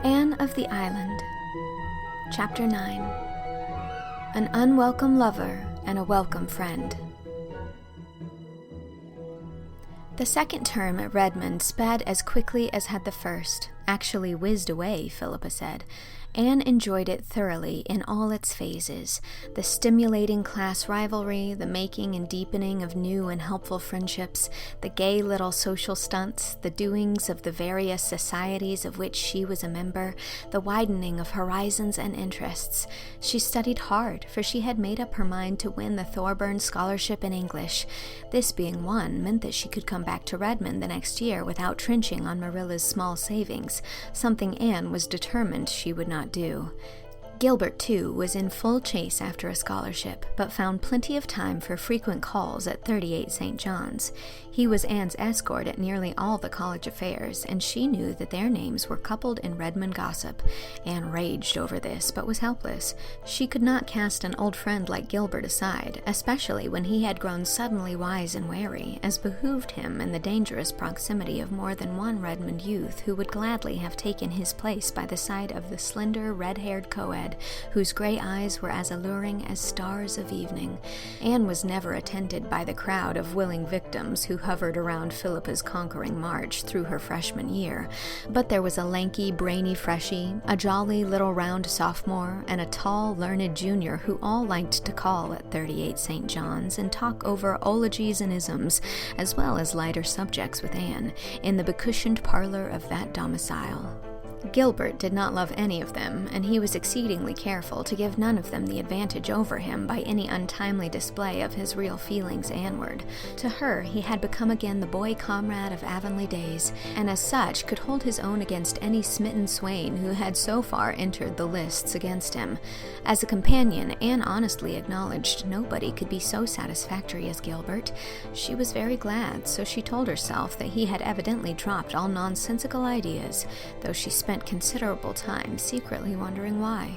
Anne of the Island. Chapter 9. An unwelcome lover and a welcome friend. The second term at Redmond sped as quickly as had the first. Actually whizzed away, Philippa said. Anne enjoyed it thoroughly in all its phases, the stimulating class rivalry, the making and deepening of new and helpful friendships, the gay little social stunts, the doings of the various societies of which she was a member, the widening of horizons and interests. She studied hard, for she had made up her mind to win the Thorburn Scholarship in English. This being won meant that she could come back to Redmond the next year without trenching on Marilla's small savings, something Anne was determined she would not do. Gilbert, too, was in full chase after a scholarship, but found plenty of time for frequent calls at 38 St. John's. He was Anne's escort at nearly all the college affairs, and she knew that their names were coupled in Redmond gossip. Anne raged over this, but was helpless. She could not cast an old friend like Gilbert aside, especially when he had grown suddenly wise and wary, as behooved him in the dangerous proximity of more than one Redmond youth who would gladly have taken his place by the side of the slender, red-haired co-ed, whose gray eyes were as alluring as stars of evening. Anne was never attended by the crowd of willing victims who hovered around Philippa's conquering march through her freshman year, but there was a lanky, brainy freshie, a jolly little round sophomore, and a tall, learned junior who all liked to call at 38 St. John's and talk over ologies and isms, as well as lighter subjects with Anne, in the becushioned parlor of that domicile. Gilbert did not love any of them, and he was exceedingly careful to give none of them the advantage over him by any untimely display of his real feelings Anneward. To her, he had become again the boy comrade of Avonlea days, and as such could hold his own against any smitten swain who had so far entered the lists against him. As a companion, Anne honestly acknowledged nobody could be so satisfactory as Gilbert. She was very glad, so she told herself that he had evidently dropped all nonsensical ideas, though she spent considerable time secretly wondering why.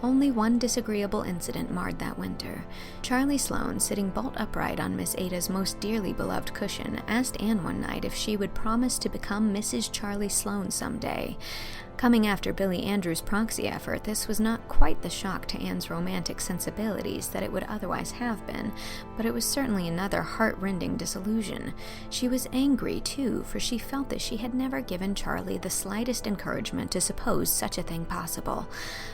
Only one disagreeable incident marred that winter. Charlie Sloane, sitting bolt upright on Miss Ada's most dearly beloved cushion, asked Anne one night if she would promise to become Mrs. Charlie Sloane someday. Coming after Billy Andrews' proxy effort, this was not quite the shock to Anne's romantic sensibilities that it would otherwise have been, but it was certainly another heart-rending disillusion. She was angry, too, for she felt that she had never given Charlie the slightest encouragement to suppose such a thing possible.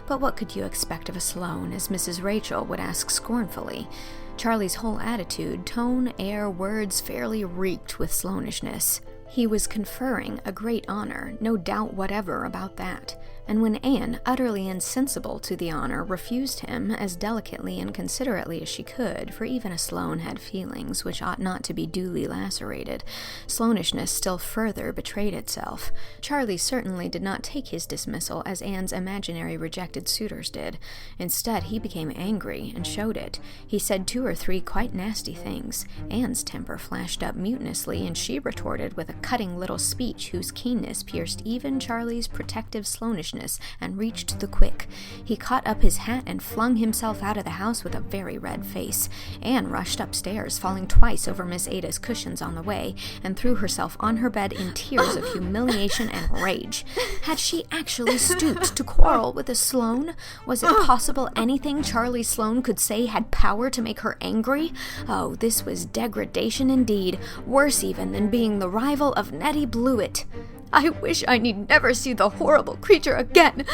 But what could you expect of a Sloane, as Mrs. Rachel would ask scornfully? Charlie's whole attitude, tone, air, words fairly reeked with Sloanishness. He was conferring a great honor, no doubt whatever about that, and when Anne, utterly insensible to the honor, refused him as delicately and considerately as she could, for even a Sloane had feelings which ought not to be duly lacerated, Sloanishness still further betrayed itself. Charlie certainly did not take his dismissal as Anne's imaginary rejected suitors did. Instead, he became angry and showed it. He said 2 or 3 quite nasty things. Anne's temper flashed up mutinously, and she retorted with a cutting little speech whose keenness pierced even Charlie's protective Sloanishness and reached the quick. He caught up his hat and flung himself out of the house with a very red face. Anne rushed upstairs, falling twice over Miss Ada's cushions on the way, and threw herself on her bed in tears of humiliation and rage. Had she actually stooped to quarrel with a Sloane? Was it possible anything Charlie Sloane could say had power to make her angry? Oh, this was degradation indeed, worse even than being the rival of Nettie Blewett. "I wish I need never see the horrible creature again,"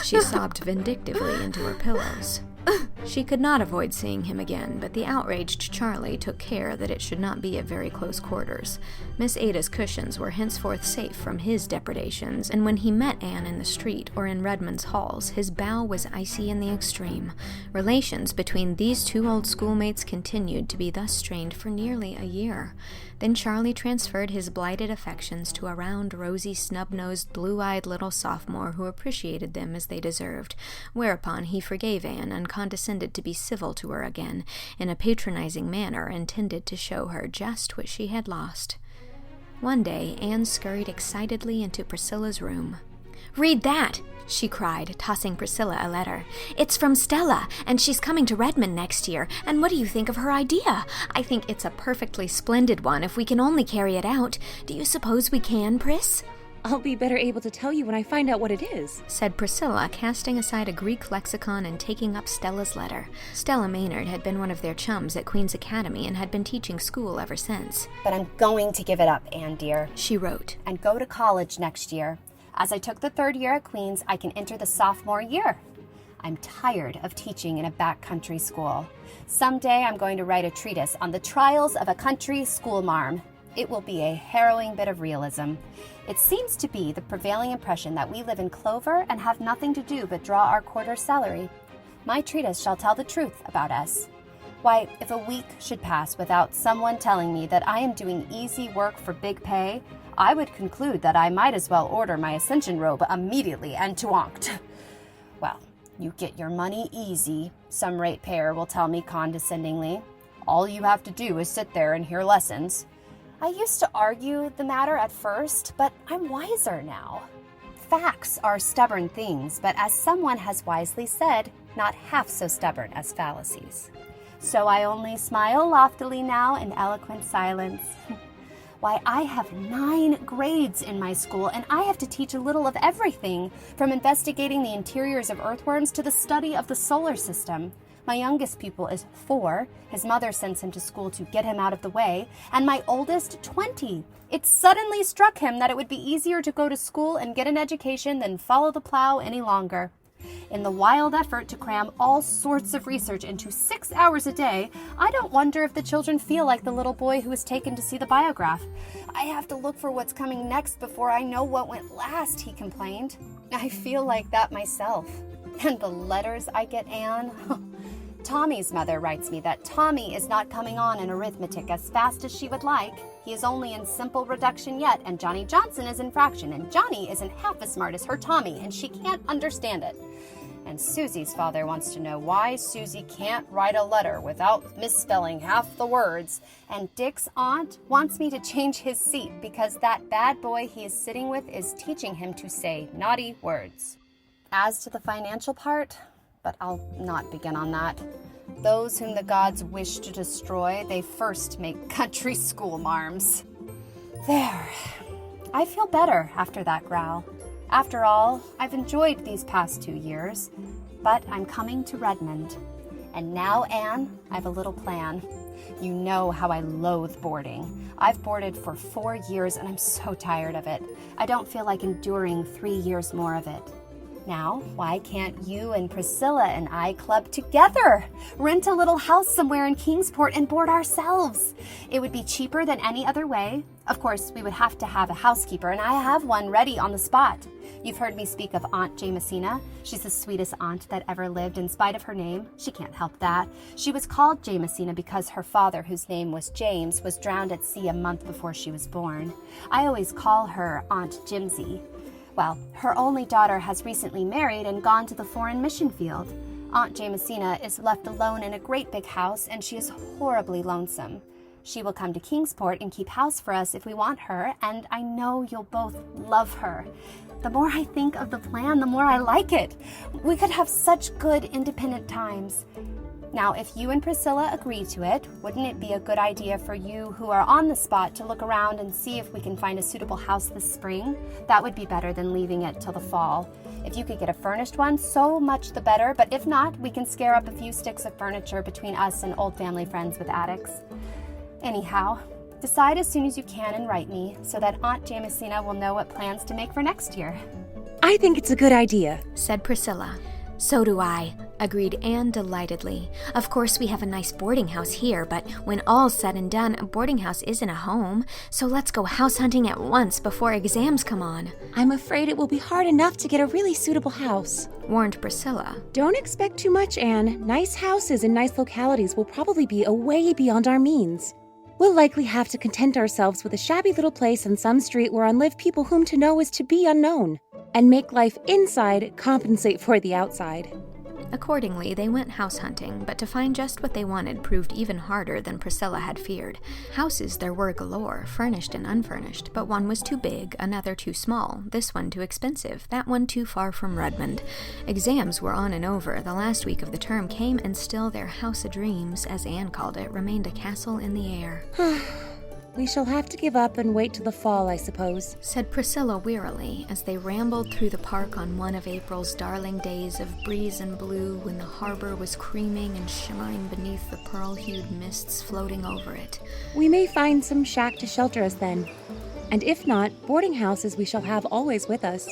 she sobbed vindictively into her pillows. She could not avoid seeing him again, but the outraged Charlie took care that it should not be at very close quarters. Miss Ada's cushions were henceforth safe from his depredations, and when he met Anne in the street or in Redmond's halls, his bow was icy in the extreme. Relations between these 2 old schoolmates continued to be thus strained for nearly a year. Then Charlie transferred his blighted affections to a round, rosy, snub-nosed, blue-eyed little sophomore who appreciated them as they deserved, whereupon he forgave Anne and condescended to be civil to her again, in a patronizing manner intended to show her just what she had lost. One day, Anne scurried excitedly into Priscilla's room. "Read that!" she cried, tossing Priscilla a letter. "It's from Stella, and she's coming to Redmond next year, and what do you think of her idea? I think it's a perfectly splendid one if we can only carry it out. Do you suppose we can, Pris?" I'll be better able to tell you when I find out what it is, said Priscilla, casting aside a Greek lexicon and taking up Stella's letter. Stella Maynard had been one of their chums at Queen's Academy and had been teaching school ever since. But I'm going to give it up, Anne dear, she wrote, and go to college next year. As I took the 3rd year at Queen's, I can enter the sophomore year. I'm tired of teaching in a backcountry school. Someday I'm going to write a treatise on the trials of a country schoolmarm. It will be a harrowing bit of realism. It seems to be the prevailing impression that we live in clover and have nothing to do but draw our quarter's salary. My treatise shall tell the truth about us. Why, if a week should pass without someone telling me that I am doing easy work for big pay, I would conclude that I might as well order my ascension robe immediately and to onct. Well, you get your money easy, some ratepayer will tell me condescendingly. All you have to do is sit there and hear lessons. I used to argue the matter at first, but I'm wiser now. Facts are stubborn things, but as someone has wisely said, not half so stubborn as fallacies. So I only smile loftily now in eloquent silence. Why, I have 9 grades in my school, and I have to teach a little of everything, from investigating the interiors of earthworms to the study of the solar system. My youngest pupil is 4. His mother sends him to school to get him out of the way. And my oldest, 20. It suddenly struck him that it would be easier to go to school and get an education than follow the plow any longer. In the wild effort to cram all sorts of research into 6 hours a day, I don't wonder if the children feel like the little boy who was taken to see the biograph. I have to look for what's coming next before I know what went last, he complained. I feel like that myself. And the letters I get, Anne... Tommy's mother writes me that Tommy is not coming on in arithmetic as fast as she would like. He is only in simple reduction yet, and Johnny Johnson is in fraction, and Johnny isn't half as smart as her Tommy, and she can't understand it. And Susie's father wants to know why Susie can't write a letter without misspelling half the words, and Dick's aunt wants me to change his seat because that bad boy he is sitting with is teaching him to say naughty words. As to the financial part... but I'll not begin on that. Those whom the gods wish to destroy, they first make country schoolmarms. There. I feel better after that growl. After all, I've enjoyed these past 2 years, but I'm coming to Redmond. And now, Anne, I've a little plan. You know how I loathe boarding. I've boarded for 4 years and I'm so tired of it. I don't feel like enduring 3 years more of it. Now, why can't you and Priscilla and I club together? Rent a little house somewhere in Kingsport and board ourselves. It would be cheaper than any other way. Of course, we would have to have a housekeeper, and I have one ready on the spot. You've heard me speak of Aunt Jamesina. She's the sweetest aunt that ever lived in spite of her name. She can't help that. She was called Jamesina because her father, whose name was James, was drowned at sea a month before she was born. I always call her Aunt Jimsy. Well, her only daughter has recently married and gone to the foreign mission field. Aunt Jamesina is left alone in a great big house, and she is horribly lonesome. She will come to Kingsport and keep house for us if we want her, and I know you'll both love her. The more I think of the plan, the more I like it. We could have such good independent times. Now, if you and Priscilla agree to it, wouldn't it be a good idea for you who are on the spot to look around and see if we can find a suitable house this spring? That would be better than leaving it till the fall. If you could get a furnished one, so much the better, but if not, we can scare up a few sticks of furniture between us and old family friends with attics. Anyhow, decide as soon as you can and write me, so that Aunt Jamesina will know what plans to make for next year. I think it's a good idea, said Priscilla. So do I, agreed Anne delightedly. Of course, we have a nice boarding house here, but when all's said and done, a boarding house isn't a home, so let's go house hunting at once before exams come on. I'm afraid it will be hard enough to get a really suitable house, warned Priscilla. Don't expect too much, Anne. Nice houses in nice localities will probably be way beyond our means. We'll likely have to content ourselves with a shabby little place on some street whereon live people whom to know is to be unknown, and make life inside compensate for the outside. Accordingly, they went house hunting, but to find just what they wanted proved even harder than Priscilla had feared. Houses there were galore, furnished and unfurnished, but one was too big, another too small, this one too expensive, that one too far from Redmond. Exams were on and over, the last week of the term came, and still their house of dreams, as Anne called it, remained a castle in the air. We shall have to give up and wait till the fall, I suppose, said Priscilla wearily as they rambled through the park on one of April's darling days of breeze and blue when the harbor was creaming and shimmering beneath the pearl-hued mists floating over it. We may find some shack to shelter us then. And if not, boarding houses we shall have always with us.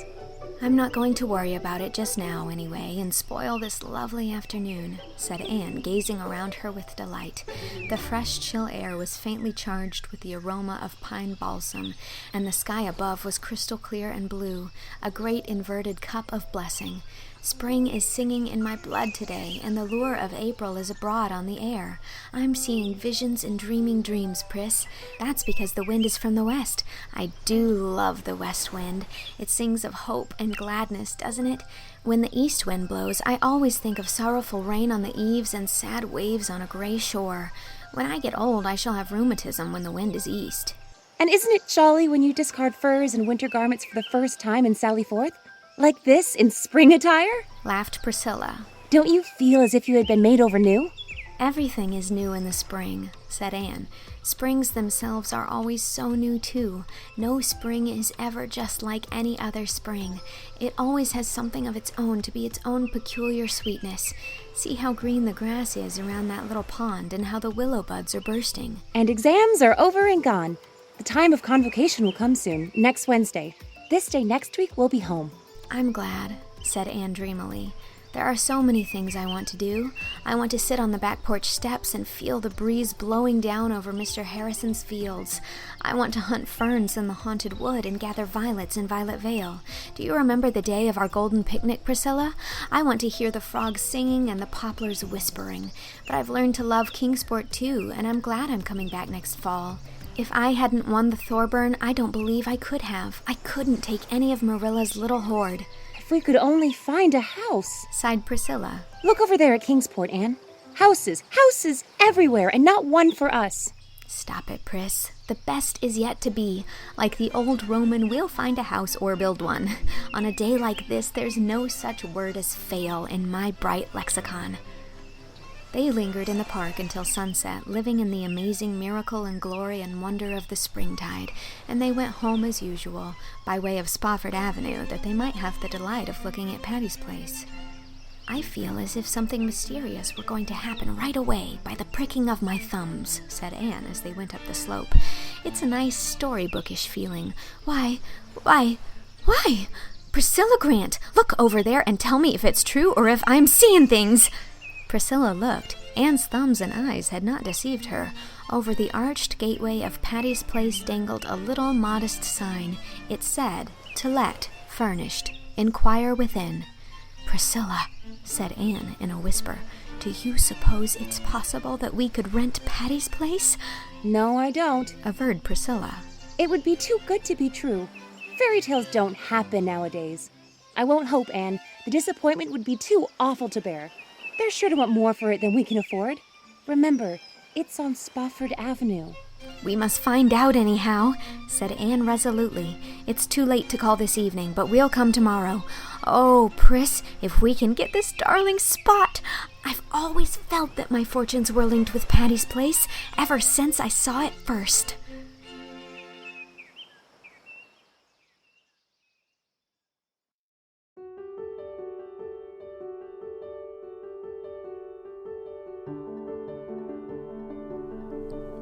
I'm not going to worry about it just now, anyway, and spoil this lovely afternoon, said Anne, gazing around her with delight. The fresh, chill air was faintly charged with the aroma of pine balsam, and the sky above was crystal clear and blue, a great inverted cup of blessing. Spring is singing in my blood today, and the lure of April is abroad on the air. I'm seeing visions and dreaming dreams, Pris. That's because the wind is from the west. I do love the west wind. It sings of hope and gladness, doesn't it? When the east wind blows, I always think of sorrowful rain on the eaves and sad waves on a gray shore. When I get old, I shall have rheumatism when the wind is east. And isn't it jolly when you discard furs and winter garments for the first time and sally forth? Like this, in spring attire? Laughed Priscilla. Don't you feel as if you had been made over new? Everything is new in the spring, said Anne. Springs themselves are always so new, too. No spring is ever just like any other spring. It always has something of its own to be its own peculiar sweetness. See how green the grass is around that little pond and how the willow buds are bursting. And exams are over and gone. The time of convocation will come soon, next Wednesday. This day next week we'll be home. I'm glad, said Anne dreamily. There are so many things I want to do. I want to sit on the back porch steps and feel the breeze blowing down over Mr. Harrison's fields. I want to hunt ferns in the haunted wood and gather violets in Violet Vale. Do you remember the day of our golden picnic, Priscilla? I want to hear the frogs singing and the poplars whispering. But I've learned to love Kingsport too, and I'm glad I'm coming back next fall. If I hadn't won the Thorburn, I don't believe I could have. I couldn't take any of Marilla's little hoard. If we could only find a house, sighed Priscilla. Look over there at Kingsport, Anne. Houses everywhere, and not one for us. Stop it, Pris. The best is yet to be. Like the old Roman, we'll find a house or build one. On a day like this, there's no such word as fail in my bright lexicon. They lingered in the park until sunset, living in the amazing miracle and glory and wonder of the springtide, and they went home as usual, by way of Spofford Avenue, that they might have the delight of looking at Patty's place. I feel as if something mysterious were going to happen right away by the pricking of my thumbs, said Anne as they went up the slope. It's a nice storybookish feeling. Why, Priscilla Grant, look over there and tell me if it's true or if I'm seeing things. Priscilla looked. Anne's thumbs and eyes had not deceived her. Over the arched gateway of Patty's place dangled a little modest sign. It said, "To let, furnished. Inquire within." "Priscilla," said Anne in a whisper, "do you suppose it's possible that we could rent Patty's place?" No, I don't, averred Priscilla. It would be too good to be true. Fairy tales don't happen nowadays. I won't hope, Anne. The disappointment would be too awful to bear. They're sure to want more for it than we can afford. Remember, it's on Spofford Avenue. "We must find out anyhow," said Anne resolutely. "It's too late to call this evening, but we'll come tomorrow. Oh, Pris, if we can get this darling spot! I've always felt that my fortunes were linked with Patty's place, ever since I saw it first."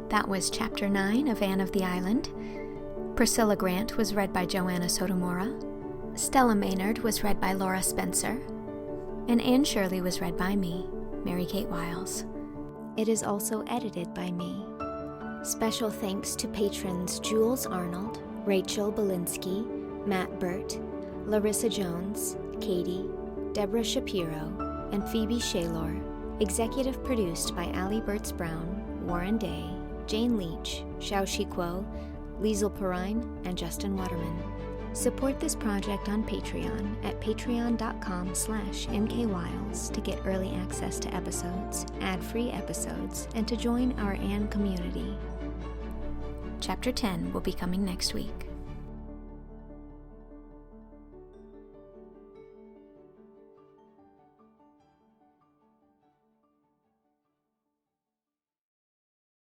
That was Chapter 9 of Anne of the Island. Priscilla Grant was read by Joanna Sotomura. Stella Maynard was read by Laura Spencer. And Anne Shirley was read by me, Mary Kate Wiles. It is also edited by me. Special thanks to patrons Jules Arnold, Rachel Belinsky, Matt Burt, Larissa Jones, Katie, Deborah Shapiro, and Phoebe Shaylor. Executive produced by Allie Bertz Brown, Warren Day, Jane Leach, Shao Shikwo, Lisel Perrine, and Justin Waterman. Support this project on Patreon at patreon.com/mkwiles to get early access to episodes, ad-free episodes, and to join our Anne community. Chapter 10 will be coming next week.